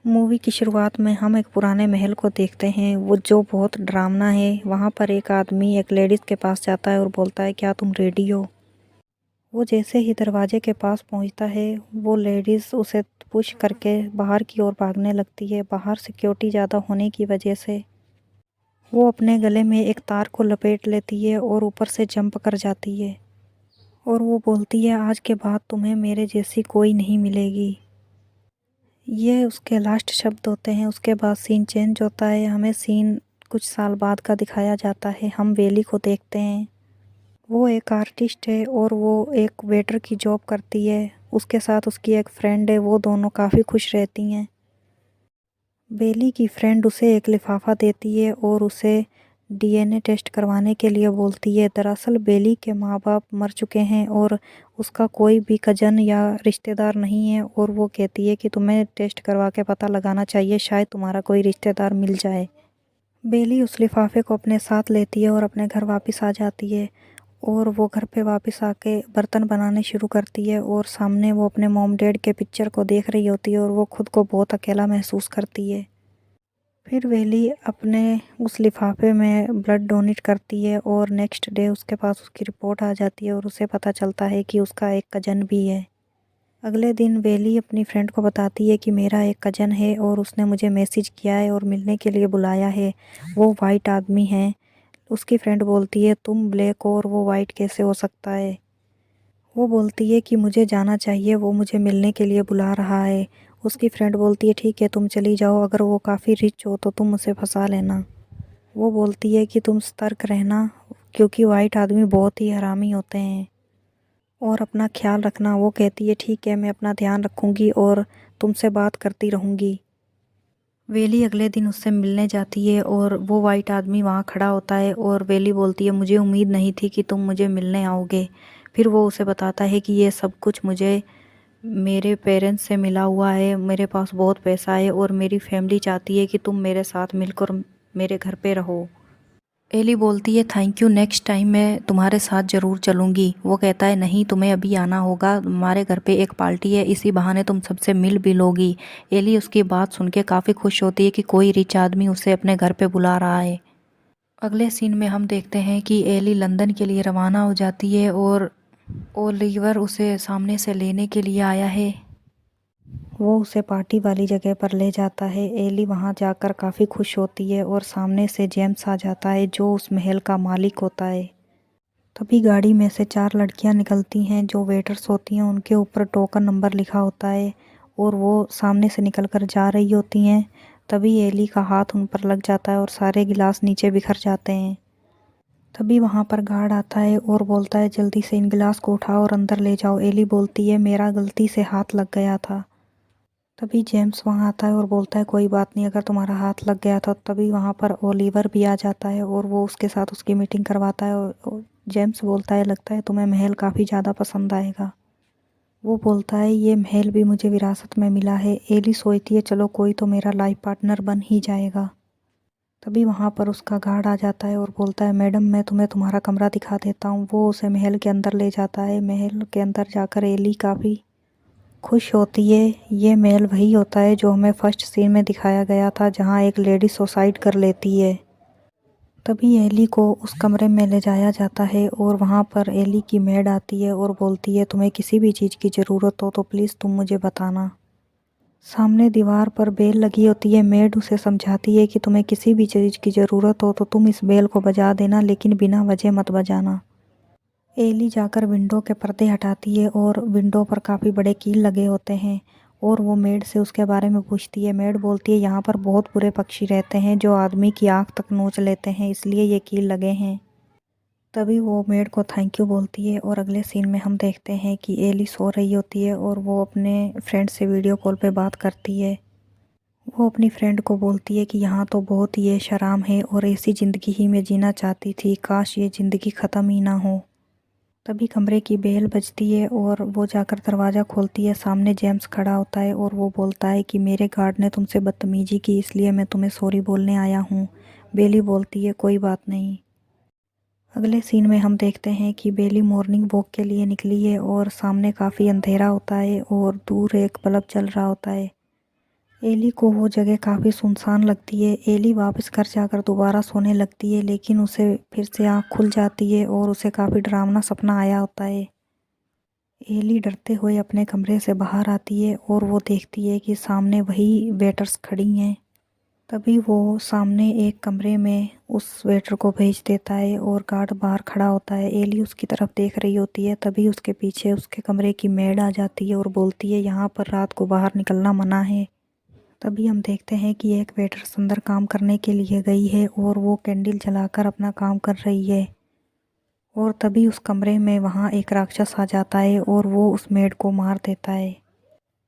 Movie की शुरुआत में हम एक पुराने महल को देखते हैं वो जो बहुत डरावना है। वहाँ पर एक आदमी एक लेडीज़ के पास जाता है और बोलता है क्या तुम रेडी हो। वो जैसे ही दरवाजे के पास पहुँचता है वो लेडीज़ उसे पुश करके बाहर की ओर भागने लगती है। बाहर सिक्योरिटी ज़्यादा होने की वजह से वो अपने गले में एक तार को लपेट लेती है और ऊपर से जंप कर जाती है और वो बोलती है आज के बाद तुम्हें मेरे जैसी कोई नहीं मिलेगी। ये उसके लास्ट शब्द होते हैं। उसके बाद सीन चेंज होता है। हमें सीन कुछ साल बाद का दिखाया जाता है। हम बेली को देखते हैं। वो एक आर्टिस्ट है और वो एक वेटर की जॉब करती है। उसके साथ उसकी एक फ्रेंड है। वो दोनों काफ़ी खुश रहती हैं। बेली की फ्रेंड उसे एक लिफाफा देती है और उसे डीएनए टेस्ट करवाने के लिए बोलती है। दरअसल बेली के माँ बाप मर चुके हैं और उसका कोई भी कज़न या रिश्तेदार नहीं है और वो कहती है कि तुम्हें टेस्ट करवा के पता लगाना चाहिए, शायद तुम्हारा कोई रिश्तेदार मिल जाए। बेली उस लिफाफे को अपने साथ लेती है और अपने घर वापस आ जाती है और वो घर पे वापस आके बर्तन बनाने शुरू करती है और सामने वो अपने मॉम डैड के पिक्चर को देख रही होती है और वो खुद को बहुत अकेला महसूस करती है। फिर बेली अपने उस लिफाफे में ब्लड डोनेट करती है और नेक्स्ट डे उसके पास उसकी रिपोर्ट आ जाती है और उसे पता चलता है कि उसका एक कज़न भी है। अगले दिन बेली अपनी फ्रेंड को बताती है कि मेरा एक कज़न है और उसने मुझे मैसेज किया है और मिलने के लिए बुलाया है। वो वाइट आदमी है। उसकी फ्रेंड बोलती है तुम ब्लैक हो और वो वाइट कैसे हो सकता है। वो बोलती है कि मुझे जाना चाहिए, वो मुझे मिलने के लिए बुला रहा है। उसकी फ्रेंड बोलती है ठीक है तुम चली जाओ, अगर वो काफ़ी रिच हो तो तुम उसे फंसा लेना। वो बोलती है कि तुम सतर्क रहना क्योंकि वाइट आदमी बहुत ही हरामी होते हैं और अपना ख्याल रखना। वो कहती है ठीक है मैं अपना ध्यान रखूँगी और तुमसे बात करती रहूँगी। वेली अगले दिन उससे मिलने जाती है और वो वाइट आदमी वहाँ खड़ा होता है और वेली बोलती है मुझे उम्मीद नहीं थी कि तुम मुझे मिलने आओगे। फिर वो उसे बताता है कि ये सब कुछ मुझे मेरे पेरेंट्स से मिला हुआ है, मेरे पास बहुत पैसा है और मेरी फैमिली चाहती है कि तुम मेरे साथ मिलकर मेरे घर पे रहो। एली बोलती है थैंक यू, नेक्स्ट टाइम मैं तुम्हारे साथ ज़रूर चलूँगी। वो कहता है नहीं तुम्हें अभी आना होगा, हमारे घर पे एक पार्टी है, इसी बहाने तुम सबसे मिल भी लोगी। एली उसकी बात सुन के काफ़ी खुश होती है कि कोई रिच आदमी उसे अपने घर पे बुला रहा है। अगले सीन में हम देखते हैं कि एली लंदन के लिए रवाना हो जाती है और ओलिवर उसे सामने से लेने के लिए आया है। वो उसे पार्टी वाली जगह पर ले जाता है। एली वहाँ जाकर काफ़ी खुश होती है और सामने से जेम्स आ जाता है जो उस महल का मालिक होता है। तभी गाड़ी में से 4 लड़कियाँ निकलती हैं जो वेटर्स होती हैं। उनके ऊपर टोकन नंबर लिखा होता है और वो सामने से निकलकर जा रही होती हैं। तभी एली का हाथ उन पर लग जाता है और सारे गिलास नीचे बिखर जाते हैं। तभी वहाँ पर गार्ड आता है और बोलता है जल्दी से इन गिलास को उठाओ और अंदर ले जाओ। एली बोलती है मेरा गलती से हाथ लग गया था। तभी जेम्स वहाँ आता है और बोलता है कोई बात नहीं, अगर तुम्हारा हाथ लग गया था। तभी वहाँ पर ओलिवर भी आ जाता है और वो उसके साथ उसकी मीटिंग करवाता है और जेम्स बोलता है लगता है तुम्हें महल काफ़ी ज़्यादा पसंद आएगा। वो बोलता है ये महल भी मुझे विरासत में मिला है। एली सोचती है चलो कोई तो मेरा लाइफ पार्टनर बन ही जाएगा। तभी वहाँ पर उसका गार्ड आ जाता है और बोलता है मैडम मैं तुम्हें तुम्हारा कमरा दिखा देता हूँ। वो उसे महल के अंदर ले जाता है। महल के अंदर जाकर एली काफ़ी खुश होती है। ये महल वही होता है जो हमें फर्स्ट सीन में दिखाया गया था जहाँ एक लेडी सुसाइड कर लेती है। तभी एली को उस कमरे में ले जाया जाता है और वहाँ पर एली की मेड आती है और बोलती है तुम्हें किसी भी चीज़ की ज़रूरत हो तो प्लीज़ तुम मुझे बताना। सामने दीवार पर बेल लगी होती है। मेड उसे समझाती है कि तुम्हें किसी भी चीज़ की ज़रूरत हो तो तुम इस बेल को बजा देना, लेकिन बिना वजह मत बजाना। एली जाकर विंडो के पर्दे हटाती है और विंडो पर काफ़ी बड़े कील लगे होते हैं और वो मेड से उसके बारे में पूछती है। मेड बोलती है यहाँ पर बहुत बुरे पक्षी रहते हैं जो आदमी की आँख तक नोच लेते हैं, इसलिए ये कील लगे हैं। तभी वो मेड को थैंक यू बोलती है और अगले सीन में हम देखते हैं कि एली सो रही होती है और वो अपने फ्रेंड से वीडियो कॉल पे बात करती है। वो अपनी फ्रेंड को बोलती है कि यहाँ तो बहुत ही ऐश आराम है और ऐसी ज़िंदगी ही मैं जीना चाहती थी, काश ये ज़िंदगी ख़त्म ही ना हो। तभी कमरे की बेल बजती है और वो जाकर दरवाज़ा खोलती है। सामने जेम्स खड़ा होता है और वो बोलता है कि मेरे गार्ड ने तुमसे बदतमीजी की, इसलिए मैं तुम्हें सॉरी बोलने आया हूँ। बेली बोलती है कोई बात नहीं। अगले सीन में हम देखते हैं कि बेली मॉर्निंग वॉक के लिए निकली है और सामने काफ़ी अंधेरा होता है और दूर एक बल्ब जल रहा होता है। एली को वो जगह काफ़ी सुनसान लगती है। एली वापस घर जाकर दोबारा सोने लगती है, लेकिन उसे फिर से आँख खुल जाती है और उसे काफ़ी डरावना सपना आया होता है। एली डरते हुए अपने कमरे से बाहर आती है और वो देखती है कि सामने वही वेटर्स खड़ी हैं। तभी वो सामने एक कमरे में उस वेटर को भेज देता है और गार्ड बाहर खड़ा होता है। एली उसकी तरफ देख रही होती है, तभी उसके पीछे उसके कमरे की मेड आ जाती है और बोलती है यहाँ पर रात को बाहर निकलना मना है। तभी हम देखते हैं कि एक वेटर्स अंदर काम करने के लिए गई है और वो कैंडल जलाकर अपना काम कर रही है। और तभी उस कमरे में वहाँ एक राक्षस आ जाता है और वो उस मेड को मार देता है।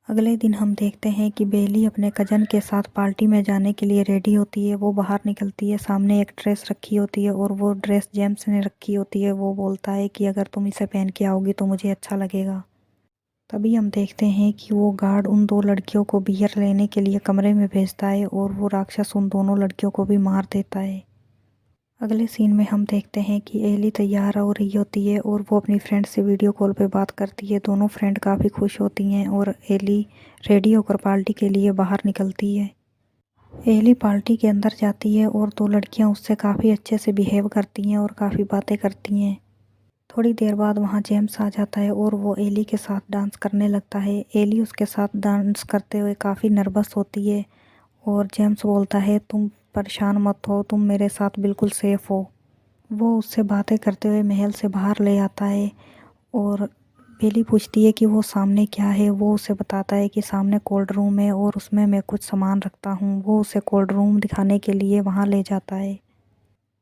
अगले दिन हम देखते हैं कि बेली अपने कज़न के साथ पार्टी में जाने के लिए रेडी होती है। वो बाहर निकलती है, सामने एक ड्रेस रखी होती है और वो ड्रेस जेम्स ने रखी होती है। वो बोलता है कि अगर तुम इसे पहन के आओगी तो मुझे अच्छा लगेगा। तभी हम देखते हैं कि वो गार्ड उन दो लड़कियों को बियर लेने के लिए कमरे में भेजता है और वो राक्षस उन दोनों लड़कियों को भी मार देता है। अगले सीन में हम देखते हैं कि एली तैयार हो रही होती है और वो अपनी फ्रेंड से वीडियो कॉल पे बात करती है। दोनों फ्रेंड काफ़ी खुश होती हैं और एली रेडी होकर पार्टी के लिए बाहर निकलती है। एली पार्टी के अंदर जाती है और दो लड़कियां उससे काफ़ी अच्छे से बिहेव करती हैं और काफ़ी बातें करती हैं। थोड़ी देर बाद वहाँ जेम्स आ जाता है और वो एली के साथ डांस करने लगता है। एली उसके साथ डांस करते हुए काफ़ी नर्वस होती है और जेम्स बोलता है तुम परेशान मत हो, तुम मेरे साथ बिल्कुल सेफ़ हो। वो उससे बातें करते हुए महल से बाहर ले आता है और बेली पूछती है कि वो सामने क्या है। वो उसे बताता है कि सामने कोल्ड रूम है और उसमें मैं कुछ सामान रखता हूँ। वो उसे कोल्ड रूम दिखाने के लिए वहाँ ले जाता है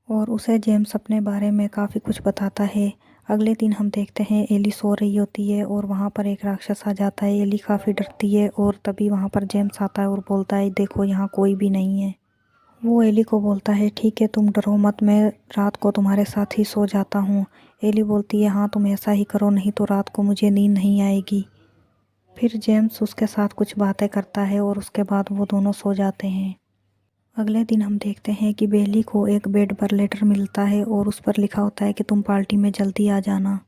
और उसे जेम्स अपने बारे में काफ़ी कुछ बताता है। अगले दिन हम देखते हैं एली सो रही होती है और वहाँ पर एक राक्षस आ जाता है। एली काफ़ी डरती है और तभी वहाँ पर जेम्स आता है और बोलता है देखो यहाँ कोई भी नहीं है। वो एली को बोलता है ठीक है तुम डरो मत, मैं रात को तुम्हारे साथ ही सो जाता हूँ। एली बोलती है हाँ तुम ऐसा ही करो, नहीं तो रात को मुझे नींद नहीं आएगी। फिर जेम्स उसके साथ कुछ बातें करता है और उसके बाद वो दोनों सो जाते हैं। अगले दिन हम देखते हैं कि बेली को एक बेड पर लेटर मिलता है और उस पर लिखा होता है कि तुम पार्टी में जल्दी आ जाना।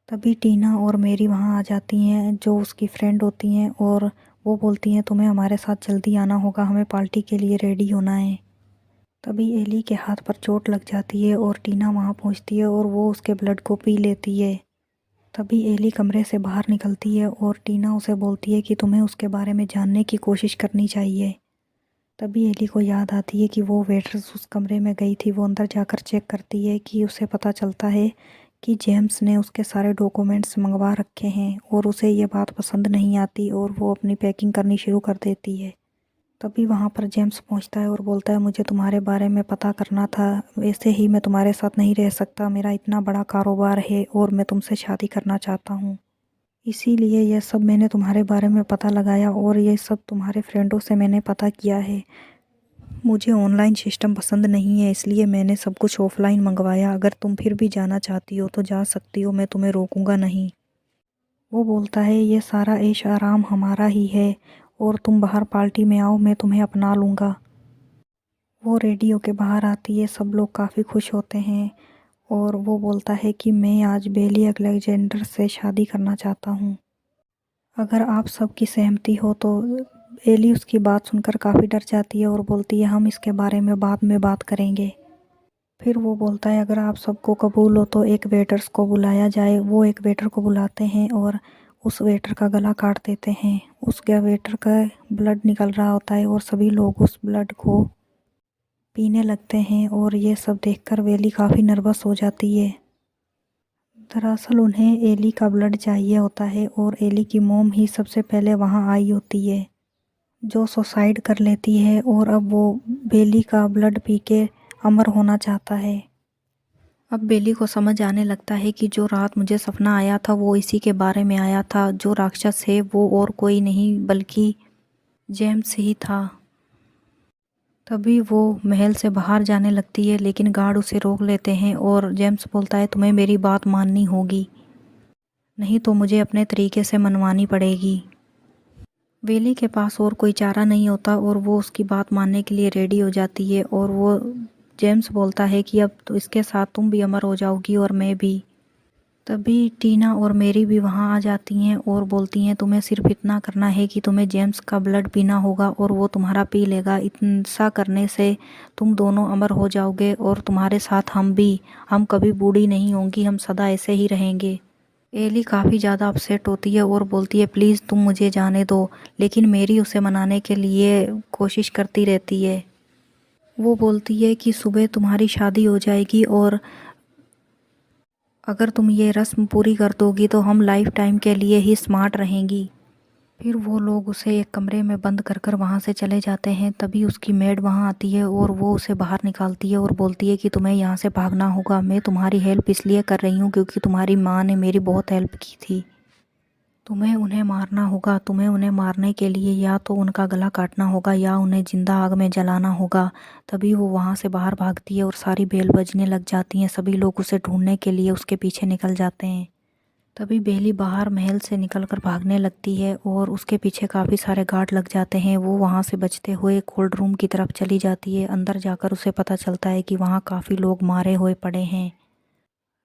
तभी टीना और मेरी वहाँ आ जाती हैं जो उसकी फ्रेंड होती हैं और वो बोलती हैं तुम्हें हमारे साथ जल्दी आना होगा, हमें पार्टी के लिए रेडी होना है। तभी एली के हाथ पर चोट लग जाती है और टीना वहाँ पहुँचती है और वो उसके ब्लड को पी लेती है। तभी एली कमरे से बाहर निकलती है और टीना उसे बोलती है कि तुम्हें उसके बारे में जानने की कोशिश करनी चाहिए। तभी एली को याद आती है कि वो वेटर्स उस कमरे में गई थी। वो अंदर जाकर चेक करती है कि उसे पता चलता है कि जेम्स ने उसके सारे डॉक्यूमेंट्स मंगवा रखे हैं और उसे ये बात पसंद नहीं आती और वो अपनी पैकिंग करनी शुरू कर देती है। तभी वहाँ पर जेम्स पहुँचता है और बोलता है मुझे तुम्हारे बारे में पता करना था, वैसे ही मैं तुम्हारे साथ नहीं रह सकता, मेरा इतना बड़ा कारोबार है और मैं तुमसे शादी करना चाहता हूँ, इसीलिए यह सब मैंने तुम्हारे बारे में पता लगाया और ये सब तुम्हारे फ्रेंडों से मैंने पता किया है। मुझे ऑनलाइन सिस्टम पसंद नहीं है, इसलिए मैंने सब कुछ ऑफलाइन मंगवाया। अगर तुम फिर भी जाना चाहती हो तो जा सकती हो, मैं तुम्हें रोकूंगा नहीं। वो बोलता है ये सारा ऐश आराम हमारा ही है और तुम बाहर पार्टी में आओ, मैं तुम्हें अपना लूँगा। वो रेडियो के बाहर आती है, सब लोग काफ़ी खुश होते हैं और वो बोलता है कि मैं आज बेली अलेक्जेंडर से शादी करना चाहता हूँ, अगर आप सबकी सहमति हो तो। एली उसकी बात सुनकर काफ़ी डर जाती है और बोलती है हम इसके बारे में बाद में बात करेंगे। फिर वो बोलता है अगर आप सबको कबूल हो तो एक वेटर्स को बुलाया जाए। वो एक वेटर को बुलाते हैं और उस वेटर का गला काट देते हैं। उस वेटर का ब्लड निकल रहा होता है और सभी लोग उस ब्लड को पीने लगते हैं और ये सब देखकर वेली काफ़ी नर्वस हो जाती है। दरअसल उन्हें एली का ब्लड चाहिए होता है और एली की मॉम ही सबसे पहले वहाँ आई होती है, जो सुसाइड कर लेती है और अब वो बेली का ब्लड पी के अमर होना चाहता है। अब बेली को समझ आने लगता है कि जो रात मुझे सपना आया था वो इसी के बारे में आया था। जो राक्षस है वो और कोई नहीं बल्कि जेम्स ही था। तभी वो महल से बाहर जाने लगती है लेकिन गार्ड उसे रोक लेते हैं और जेम्स बोलता है तुम्हें मेरी बात माननी होगी, नहीं तो मुझे अपने तरीके से मनवानी पड़ेगी। वेली के पास और कोई चारा नहीं होता और वो उसकी बात मानने के लिए रेडी हो जाती है और वो जेम्स बोलता है कि अब तो इसके साथ तुम भी अमर हो जाओगी और मैं भी। तभी टीना और मेरी भी वहाँ आ जाती हैं और बोलती हैं तुम्हें सिर्फ इतना करना है कि तुम्हें जेम्स का ब्लड पीना होगा और वो तुम्हारा पी लेगा। इतना करने से तुम दोनों अमर हो जाओगे और तुम्हारे साथ हम भी। हम कभी बूढ़ी नहीं होंगी, हम सदा ऐसे ही रहेंगे। एली काफ़ी ज़्यादा अपसेट होती है और बोलती है प्लीज़ तुम मुझे जाने दो, लेकिन मेरी उसे मनाने के लिए कोशिश करती रहती है। वो बोलती है कि सुबह तुम्हारी शादी हो जाएगी और अगर तुम ये रस्म पूरी कर दोगी तो हम लाइफ टाइम के लिए ही स्मार्ट रहेंगी। फिर वो लोग उसे एक कमरे में बंद कर कर वहाँ से चले जाते हैं। तभी उसकी मेड वहाँ आती है और वो उसे बाहर निकालती है और बोलती है कि तुम्हें यहाँ से भागना होगा। मैं तुम्हारी हेल्प इसलिए कर रही हूँ क्योंकि तुम्हारी माँ ने मेरी बहुत हेल्प की थी। तुम्हें उन्हें मारना होगा। तुम्हें उन्हें मारने के लिए या तो उनका गला काटना होगा या उन्हें जिंदा आग में जलाना होगा। तभी वो वहाँ से बाहर भागती है और सारी बेल बजने लग जाती हैं। सभी लोग उसे ढूंढने के लिए उसके पीछे निकल जाते हैं। तभी बेली बाहर महल से निकलकर भागने लगती है और उसके पीछे काफ़ी सारे गार्ड लग जाते हैं। वो वहाँ से बचते हुए कोल्ड रूम की तरफ चली जाती है। अंदर जाकर उसे पता चलता है कि वहाँ काफ़ी लोग मारे हुए पड़े हैं।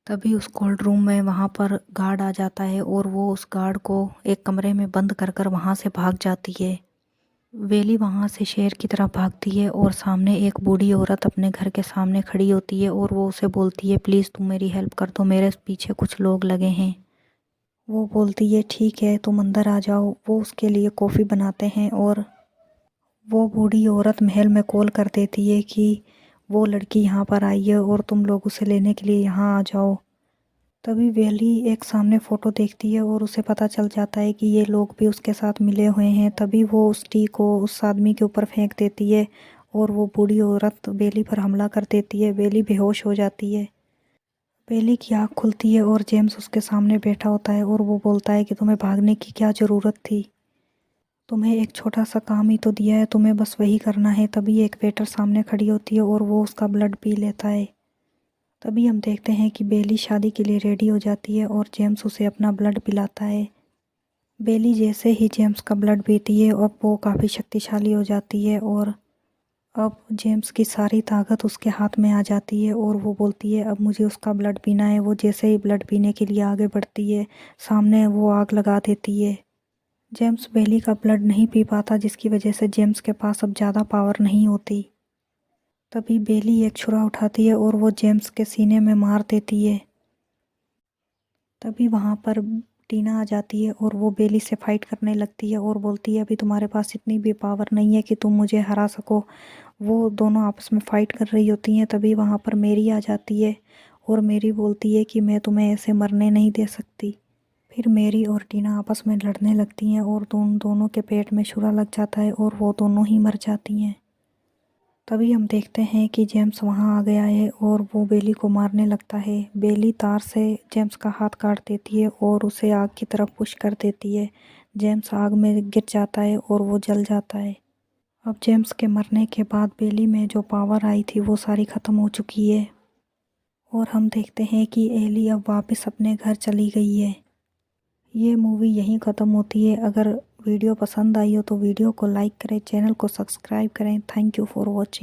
तभी उस कोल्ड रूम में वहाँ पर गार्ड आ जाता है और वो उस गार्ड को एक कमरे में बंद कर कर वहाँ से भाग जाती है। वेली वहाँ से शेर की तरफ भागती है और सामने एक बूढ़ी औरत अपने घर के सामने खड़ी होती है और वो उसे बोलती है प्लीज़ तुम मेरी हेल्प कर दो, मेरे पीछे कुछ लोग लगे हैं। वो बोलती है ठीक है तुम अंदर आ जाओ। वो उसके लिए कॉफ़ी बनाते हैं और वो बूढ़ी औरत महल में कॉल कर देती है कि वो लड़की यहाँ पर आई है और तुम लोग उसे लेने के लिए यहाँ आ जाओ। तभी वेली एक सामने फ़ोटो देखती है और उसे पता चल जाता है कि ये लोग भी उसके साथ मिले हुए हैं। तभी वो उस टी को उस आदमी के ऊपर फेंक देती है और वो बूढ़ी औरत बेली पर हमला कर देती है। बेली बेहोश हो जाती है। बेली की आँख खुलती है और जेम्स उसके सामने बैठा होता है और वो बोलता है कि तुम्हें भागने की क्या ज़रूरत थी। तुम्हें एक छोटा सा काम ही तो दिया है, तुम्हें बस वही करना है। तभी एक वेटर सामने खड़ी होती है और वो उसका ब्लड पी लेता है। तभी हम देखते हैं कि बेली शादी के लिए रेडी हो जाती है और जेम्स उसे अपना ब्लड पिलाता है। बेली जैसे ही जेम्स का ब्लड पीती है अब वो काफ़ी शक्तिशाली हो जाती है और अब जेम्स की सारी ताकत उसके हाथ में आ जाती है और वो बोलती है अब मुझे उसका ब्लड पीना है। वो जैसे ही ब्लड पीने के लिए आगे बढ़ती है सामने वो आग लगा देती है। जेम्स बेली का ब्लड नहीं पी पाता जिसकी वजह से जेम्स के पास अब ज़्यादा पावर नहीं होती। तभी बेली एक छुरा उठाती है और वो जेम्स के सीने में मार देती है। तभी वहाँ पर टीना आ जाती है और वो बेली से फाइट करने लगती है और बोलती है अभी तुम्हारे पास इतनी भी पावर नहीं है कि तुम मुझे हरा सको। वो दोनों आपस में फाइट कर रही होती हैं। तभी वहाँ पर मेरी आ जाती है और मेरी बोलती है कि मैं तुम्हें ऐसे मरने नहीं दे सकती। फिर मेरी और टीना आपस में लड़ने लगती हैं और दोनों के पेट में छुरा लग जाता है और वो दोनों ही मर जाती हैं। तभी हम देखते हैं कि जेम्स वहाँ आ गया है और वो बेली को मारने लगता है। बेली तार से जेम्स का हाथ काट देती है और उसे आग की तरफ पुश कर देती है। जेम्स आग में गिर जाता है और वो जल जाता है। अब जेम्स के मरने के बाद बेली में जो पावर आई थी वो सारी ख़त्म हो चुकी है और हम देखते हैं कि एली अब वापस अपने घर चली गई है। ये मूवी यहीं ख़त्म होती है। अगर वीडियो पसंद आई हो तो वीडियो को लाइक करें, चैनल को सब्सक्राइब करें। Thank you for watching.